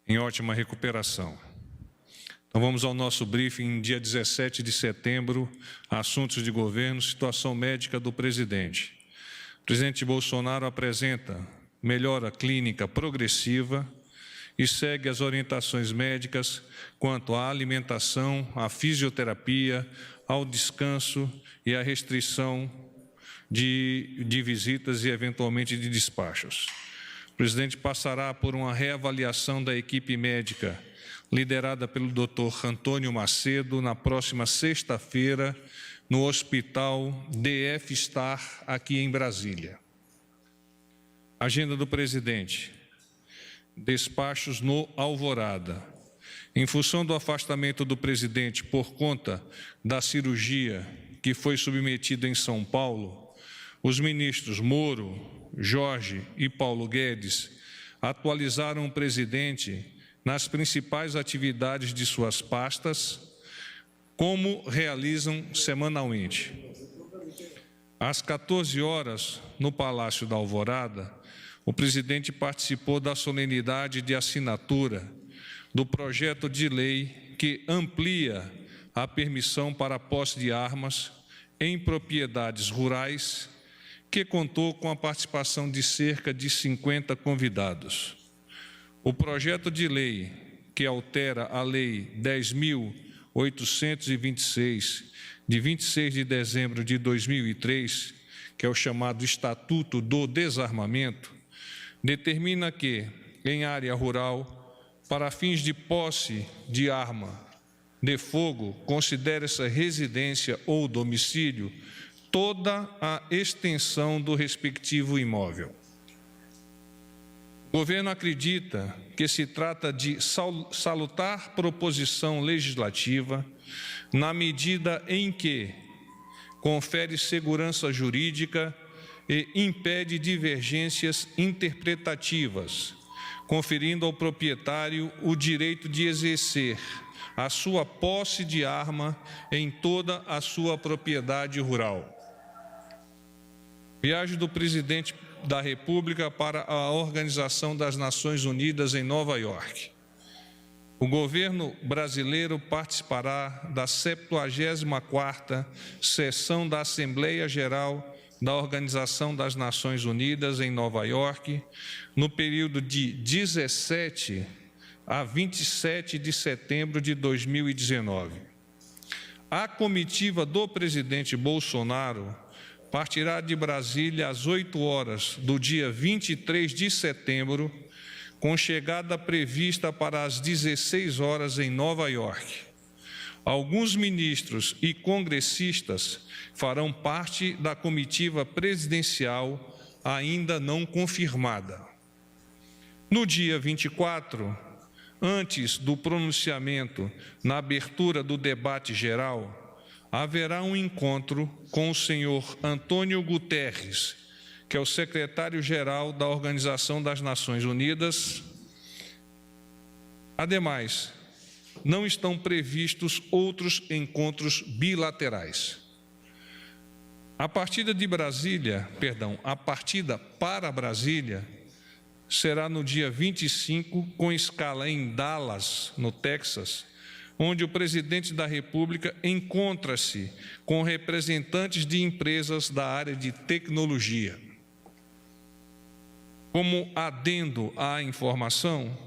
em ótima recuperação. Então vamos ao nosso briefing, dia 17 de setembro, assuntos de governo, situação médica do presidente. O presidente Bolsonaro apresenta melhora clínica progressiva e segue as orientações médicas quanto à alimentação, à fisioterapia, ao descanso e à restrição de visitas e, eventualmente, de despachos. O presidente passará por uma reavaliação da equipe médica, liderada pelo Dr. Antônio Macedo, na próxima sexta-feira, no Hospital DF Star, aqui em Brasília. Agenda do presidente. Despachos no Alvorada. Em função do afastamento do presidente por conta da cirurgia que foi submetida em São Paulo, os ministros Moro, Jorge e Paulo Guedes atualizaram o presidente nas principais atividades de suas pastas, como realizam semanalmente. Às 14 horas, no Palácio da Alvorada, o presidente participou da solenidade de assinatura do projeto de lei que amplia a permissão para a posse de armas em propriedades rurais, que contou com a participação de cerca de 50 convidados. O projeto de lei, que altera a Lei 10.826, de 26 de dezembro de 2003, que é o chamado Estatuto do Desarmamento, determina que, em área rural, para fins de posse de arma de fogo, considere-se residência ou domicílio toda a extensão do respectivo imóvel. O governo acredita que se trata de salutar proposição legislativa na medida em que confere segurança jurídica e impede divergências interpretativas, conferindo ao proprietário o direito de exercer a sua posse de arma em toda a sua propriedade rural. Viagem do presidente da República para a Organização das Nações Unidas em Nova York. O governo brasileiro participará da 74ª sessão da Assembleia Geral da Organização das Nações Unidas em Nova York, no período de 17 a 27 de setembro de 2019. A comitiva do presidente Bolsonaro partirá de Brasília às 8 horas do dia 23 de setembro, com chegada prevista para as 16 horas em Nova York. Alguns ministros e congressistas farão parte da comitiva presidencial ainda não confirmada. No dia 24, antes do pronunciamento na abertura do debate geral, haverá um encontro com o senhor Antônio Guterres, que é o secretário-geral da Organização das Nações Unidas. Ademais, não estão previstos outros encontros bilaterais. A partida para Brasília será no dia 25, com escala em Dallas, no Texas, onde o presidente da República encontra-se com representantes de empresas da área de tecnologia. Como adendo à informação,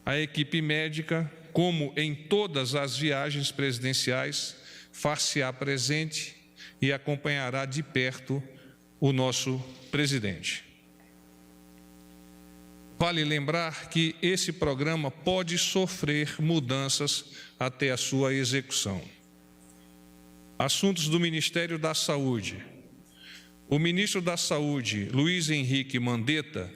a equipe médica, como em todas as viagens presidenciais, far-se-á presente e acompanhará de perto o nosso presidente. Vale lembrar que esse programa pode sofrer mudanças até a sua execução. Assuntos do Ministério da Saúde. O ministro da Saúde, Luiz Henrique Mandetta,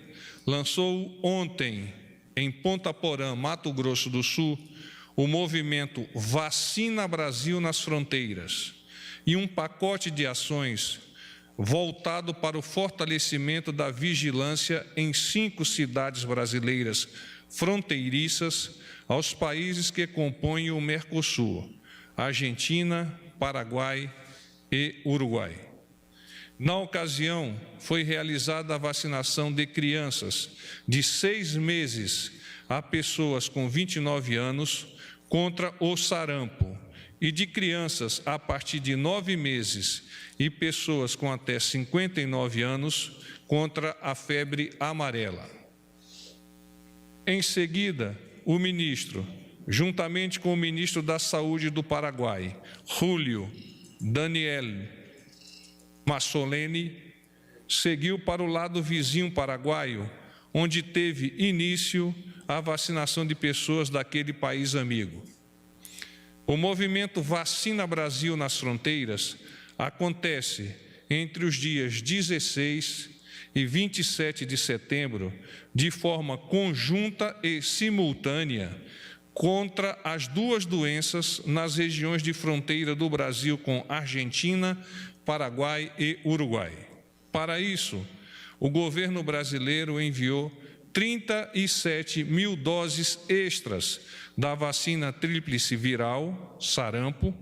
lançou ontem, em Ponta Porã, Mato Grosso do Sul, o movimento Vacina Brasil nas Fronteiras e um pacote de ações voltado para o fortalecimento da vigilância em 5 cidades brasileiras fronteiriças aos países que compõem o Mercosul: Argentina, Paraguai e Uruguai. Na ocasião, foi realizada a vacinação de crianças de 6 meses a pessoas com 29 anos contra o sarampo e de crianças a partir de 9 meses e pessoas com até 59 anos contra a febre amarela. Em seguida, o ministro, juntamente com o ministro da Saúde do Paraguai, Julio Daniel Massoleni, seguiu para o lado vizinho paraguaio, onde teve início a vacinação de pessoas daquele país amigo. O movimento Vacina Brasil nas Fronteiras acontece entre os dias 16 e 27 de setembro, de forma conjunta e simultânea, contra as duas doenças nas regiões de fronteira do Brasil com Argentina, Paraguai e Uruguai. Para isso, o governo brasileiro enviou 37 mil doses extras da vacina tríplice viral, sarampo,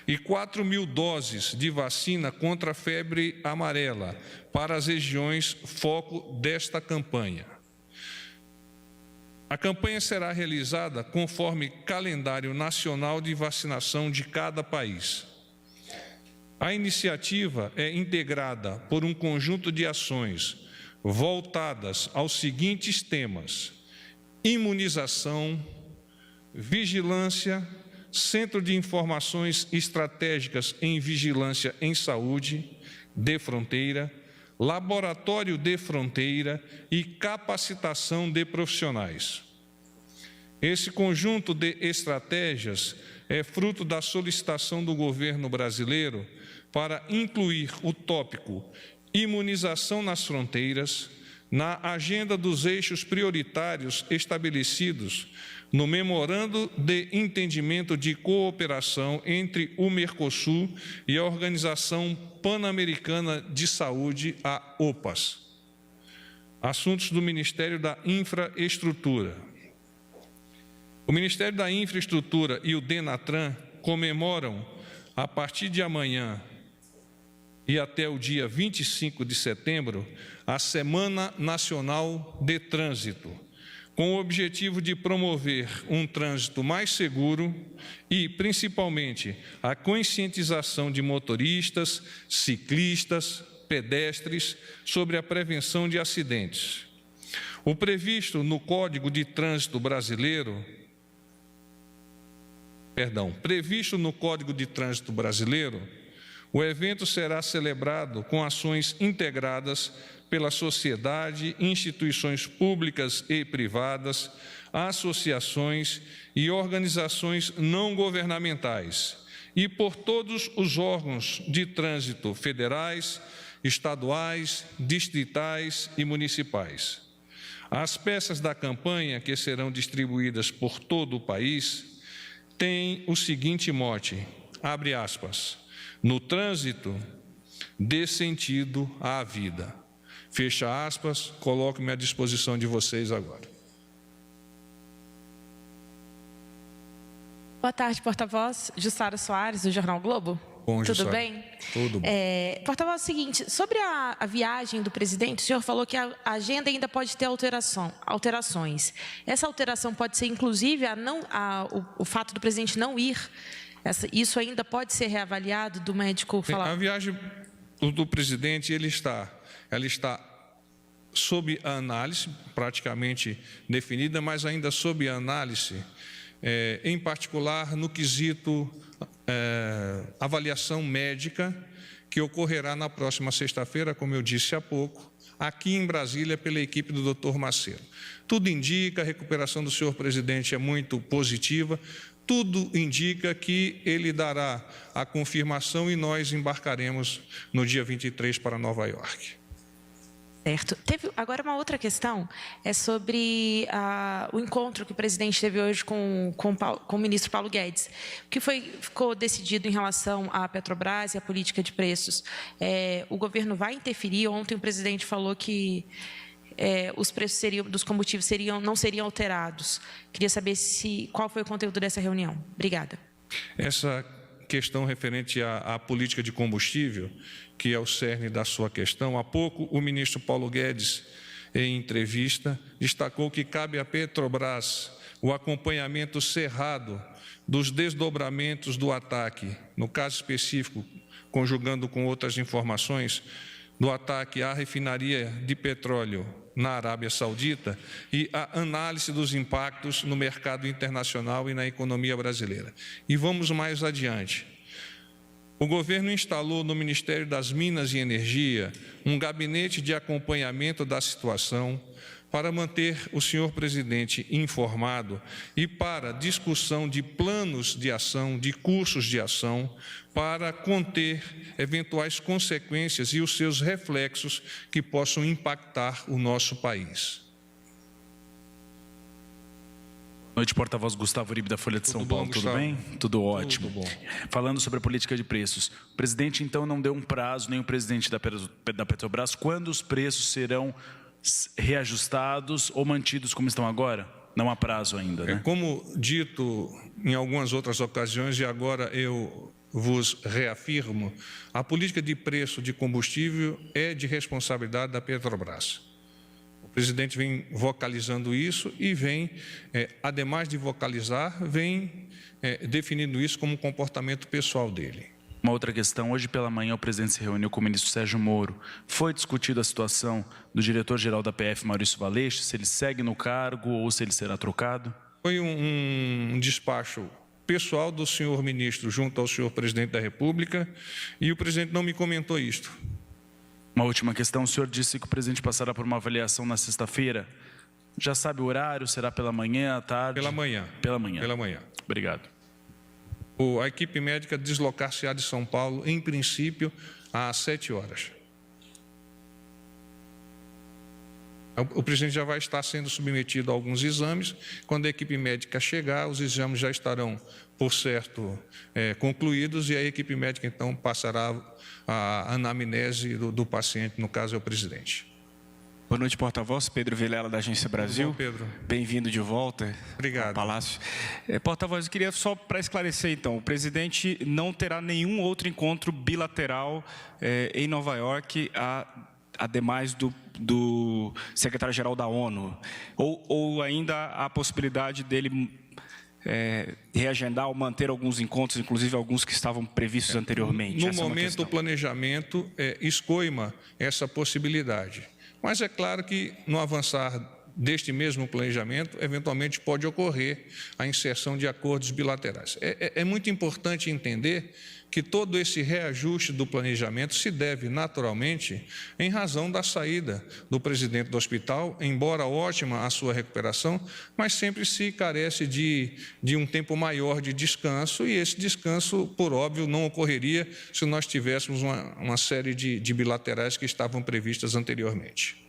e 4 mil doses de vacina contra a febre amarela para as regiões foco desta campanha. A campanha será realizada conforme calendário nacional de vacinação de cada país. A iniciativa é integrada por um conjunto de ações voltadas aos seguintes temas: imunização, vigilância, Centro de Informações Estratégicas em Vigilância em Saúde de Fronteira, Laboratório de Fronteira e capacitação de profissionais. Esse conjunto de estratégias é fruto da solicitação do governo brasileiro para incluir o tópico imunização nas fronteiras na agenda dos eixos prioritários estabelecidos no Memorando de Entendimento de Cooperação entre o Mercosul e a Organização Pan-Americana de Saúde, a OPAS. Assuntos do Ministério da Infraestrutura. O Ministério da Infraestrutura e o DENATRAN comemoram, a partir de amanhã e até o dia 25 de setembro, a Semana Nacional de Trânsito, com o objetivo de promover um trânsito mais seguro e, principalmente, a conscientização de motoristas, ciclistas, pedestres sobre a prevenção de acidentes. O previsto no Código de Trânsito Brasileiro, o evento será celebrado com ações integradas pela sociedade, instituições públicas e privadas, associações e organizações não governamentais e por todos os órgãos de trânsito federais, estaduais, distritais e municipais. As peças da campanha, que serão distribuídas por todo o país, têm o seguinte mote, abre aspas, no trânsito, dê sentido à vida. Fecha aspas, coloco-me à disposição de vocês agora. Boa tarde, porta-voz. Jussara Soares, do Jornal Globo. Bom, Tudo Jussara. bem? Tudo bom. Porta-voz, é o seguinte, sobre a viagem do presidente, o senhor falou que a agenda ainda pode ter alterações. Essa alteração pode ser, inclusive, o fato do presidente não ir. Isso ainda pode ser reavaliado do médico falar? A viagem do presidente, ela está sob análise, praticamente definida, mas ainda sob análise, em particular no quesito avaliação médica, que ocorrerá na próxima sexta-feira, como eu disse há pouco, aqui em Brasília, pela equipe do Dr. Macedo. Tudo indica, a recuperação do senhor presidente é muito positiva, tudo indica que ele dará a confirmação e nós embarcaremos no dia 23 para Nova York. Certo. Agora uma outra questão, é sobre o encontro que o presidente teve hoje com o ministro Paulo Guedes. O que ficou decidido em relação à Petrobras e à política de preços? O governo vai interferir? Ontem o presidente falou que os preços dos combustíveis não seriam alterados. Queria saber qual foi o conteúdo dessa reunião. Obrigada. Essa questão referente à política de combustível, que é o cerne da sua questão, há pouco o ministro Paulo Guedes em entrevista, destacou que cabe à Petrobras o acompanhamento cerrado dos desdobramentos do ataque, no caso específico, conjugando com outras informações, do ataque à refinaria de petróleo na Arábia Saudita e a análise dos impactos no mercado internacional e na economia brasileira. E vamos mais adiante. O governo instalou no Ministério das Minas e Energia um gabinete de acompanhamento da situação para manter o senhor presidente informado e para discussão de planos de ação, de cursos de ação, para conter eventuais consequências e os seus reflexos que possam impactar o nosso país. Boa noite, porta-voz Gustavo Uribe, da Folha de São Paulo. Tudo bem? Tudo ótimo. Tudo bom. Falando sobre a política de preços, o presidente, então, não deu um prazo, nem o presidente da Petrobras, quando os preços serão reajustados ou mantidos como estão agora? Não há prazo ainda, né? Como dito em algumas outras ocasiões, e agora eu vos reafirmo, a política de preço de combustível é de responsabilidade da Petrobras. O presidente vem vocalizando isso e vem, ademais de vocalizar, vem definindo isso como um comportamento pessoal dele. Uma outra questão, hoje pela manhã o presidente se reuniu com o ministro Sérgio Moro. Foi discutida a situação do diretor-geral da PF, Maurício Valeixo, se ele segue no cargo ou se ele será trocado? Foi um despacho pessoal do senhor ministro junto ao senhor presidente da República e o presidente não me comentou isto. Uma última questão, o senhor disse que o presidente passará por uma avaliação na sexta-feira. Já sabe o horário? Será pela manhã, à tarde? Pela manhã. Pela manhã. Pela manhã. Obrigado. A equipe médica deslocar-se-á de São Paulo, em princípio, às 7 horas. O presidente já vai estar sendo submetido a alguns exames. Quando a equipe médica chegar, os exames já estarão, por certo, concluídos e a equipe médica, então, passará a anamnese do paciente, no caso é o presidente. Boa noite, porta-voz. Pedro Vilela, da Agência Brasil. Bom, Pedro. Bem-vindo de volta. Obrigado. Ao Palácio. Porta-voz, eu queria só para esclarecer, então, o presidente não terá nenhum outro encontro bilateral em Nova York, ademais do secretário-geral da ONU? Ou ainda há a possibilidade dele reagendar ou manter alguns encontros, inclusive alguns que estavam previstos anteriormente? No momento, o planejamento escoima essa possibilidade. Mas é claro que, no avançar deste mesmo planejamento, eventualmente pode ocorrer a inserção de acordos bilaterais. É muito importante entender que todo esse reajuste do planejamento se deve, naturalmente, em razão da saída do presidente do hospital, embora ótima a sua recuperação, mas sempre se carece de um tempo maior de descanso, e esse descanso, por óbvio, não ocorreria se nós tivéssemos uma série de bilaterais que estavam previstas anteriormente.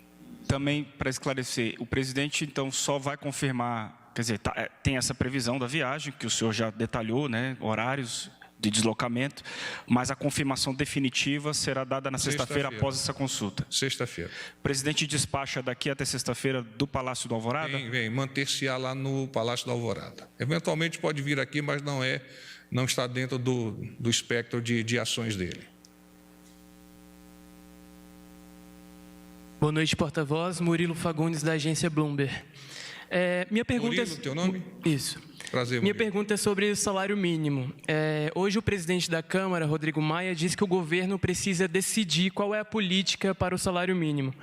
Também, para esclarecer, o presidente, então, só vai confirmar, quer dizer, tem essa previsão da viagem, que o senhor já detalhou, né, horários de deslocamento, mas a confirmação definitiva será dada na sexta-feira após essa consulta. Sexta-feira. O presidente despacha daqui até sexta-feira do Palácio do Alvorada? Vem manter-se-á lá no Palácio do Alvorada. Eventualmente pode vir aqui, mas não está dentro do espectro de ações dele. Boa noite, porta-voz. Murilo Fagundes, da agência Bloomberg. Minha pergunta Murilo, teu nome? Isso. Prazer, Minha Murilo. pergunta é sobre o salário mínimo. Hoje o presidente da Câmara, Rodrigo Maia, disse que o governo precisa decidir qual é a política para o salário mínimo.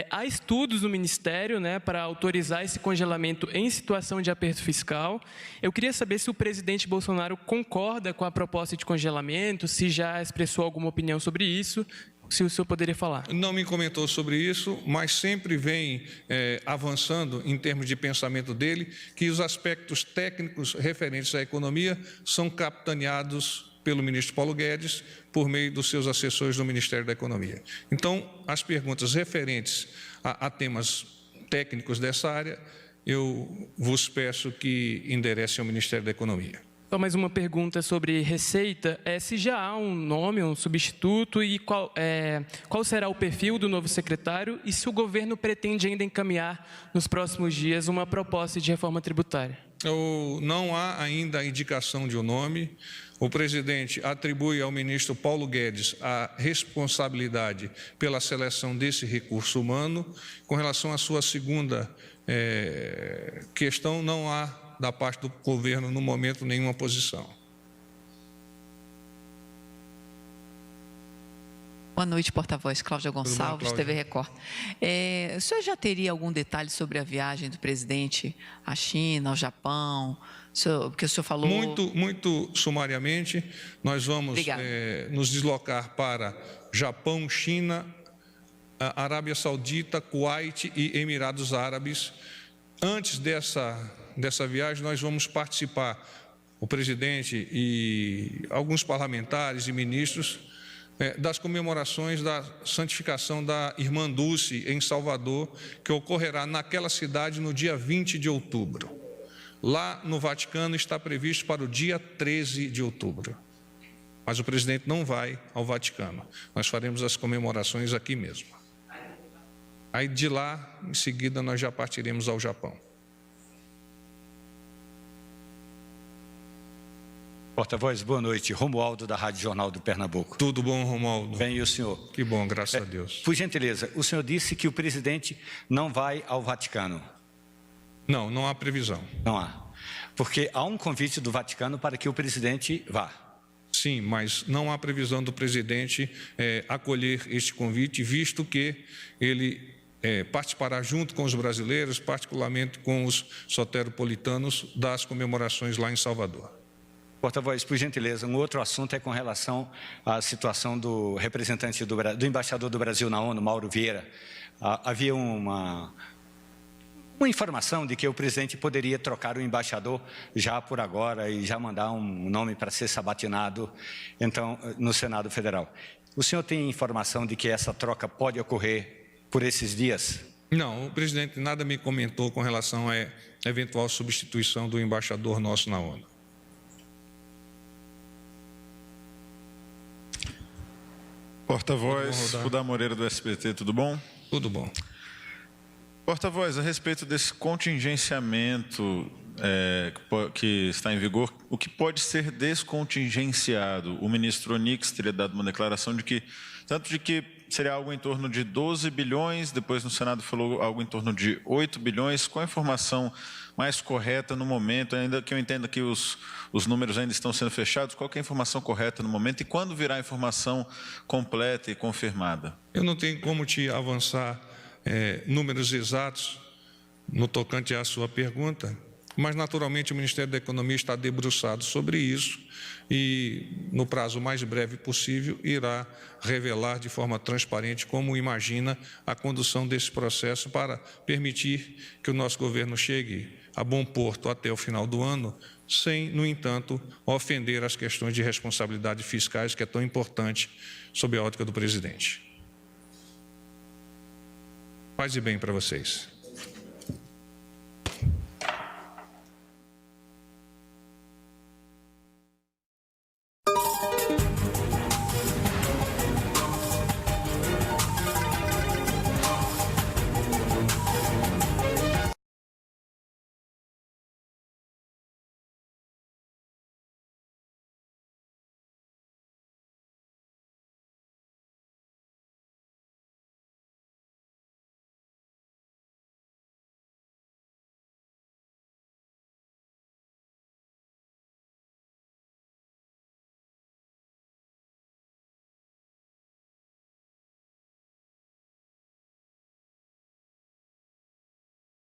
Há estudos no Ministério, né, para autorizar esse congelamento em situação de aperto fiscal. Eu queria saber se o presidente Bolsonaro concorda com a proposta de congelamento, se já expressou alguma opinião sobre isso. Se o senhor poderia falar. Não me comentou sobre isso, mas sempre vem avançando em termos de pensamento dele, que os aspectos técnicos referentes à economia são capitaneados pelo ministro Paulo Guedes por meio dos seus assessores do Ministério da Economia. Então, as perguntas referentes a temas técnicos dessa área, eu vos peço que enderecem ao Ministério da Economia. Só mais uma pergunta sobre receita. Se já há um nome, um substituto, e qual será o perfil do novo secretário e se o governo pretende ainda encaminhar nos próximos dias uma proposta de reforma tributária? Não há ainda indicação de um nome. O presidente atribui ao ministro Paulo Guedes a responsabilidade pela seleção desse recurso humano. Com relação à sua segunda questão, não há, da parte do governo, no momento, nenhuma posição. Boa noite, porta-voz. Cláudia Gonçalves, Cláudia? TV Record. O senhor já teria algum detalhe sobre a viagem do presidente à China, ao Japão? Porque o senhor falou... Muito sumariamente, nós vamos nos deslocar para Japão, China, Arábia Saudita, Kuwait e Emirados Árabes. Antes dessa viagem, nós vamos participar, o presidente e alguns parlamentares e ministros, das comemorações da santificação da Irmã Dulce em Salvador, que ocorrerá naquela cidade no dia 20 de outubro. Lá no Vaticano está previsto para o dia 13 de outubro. Mas o presidente não vai ao Vaticano. Nós faremos as comemorações aqui mesmo. Aí de lá, em seguida, nós já partiremos ao Japão. Porta-voz, boa noite. Romualdo, da Rádio Jornal do Pernambuco. Tudo bom, Romualdo? Bem, e o senhor? Que bom, graças a Deus. Por gentileza, o senhor disse que o presidente não vai ao Vaticano. Não há previsão. Não há. Porque há um convite do Vaticano para que o presidente vá. Sim, mas não há previsão do presidente acolher este convite, visto que ele participará junto com os brasileiros, particularmente com os soteropolitanos, das comemorações lá em Salvador. Porta-voz, por gentileza, um outro assunto é com relação à situação do representante do embaixador do Brasil na ONU, Mauro Vieira. Havia uma informação de que o presidente poderia trocar o embaixador já por agora e já mandar um nome para ser sabatinado, então, no Senado Federal. O senhor tem informação de que essa troca pode ocorrer por esses dias? Não, o presidente nada me comentou com relação à eventual substituição do embaixador nosso na ONU. Porta-voz, Rudá Moreira do SBT, tudo bom? Tudo bom. Porta-voz, a respeito desse contingenciamento que está em vigor, o que pode ser descontingenciado? O ministro Onyx teria dado uma declaração de que seria algo em torno de 12 bilhões, depois no Senado falou algo em torno de 8 bilhões. Qual a informação mais correta no momento, ainda que eu entenda que os números ainda estão sendo fechados, qual que é a informação correta no momento e quando virá a informação completa e confirmada? Eu não tenho como te avançar números exatos no tocante à sua pergunta, mas naturalmente o Ministério da Economia está debruçado sobre isso e no prazo mais breve possível irá revelar de forma transparente como imagina a condução desse processo para permitir que o nosso governo chegue a bom porto até o final do ano, sem, no entanto, ofender as questões de responsabilidade fiscais, que é tão importante sob a ótica do presidente. Paz e bem para vocês.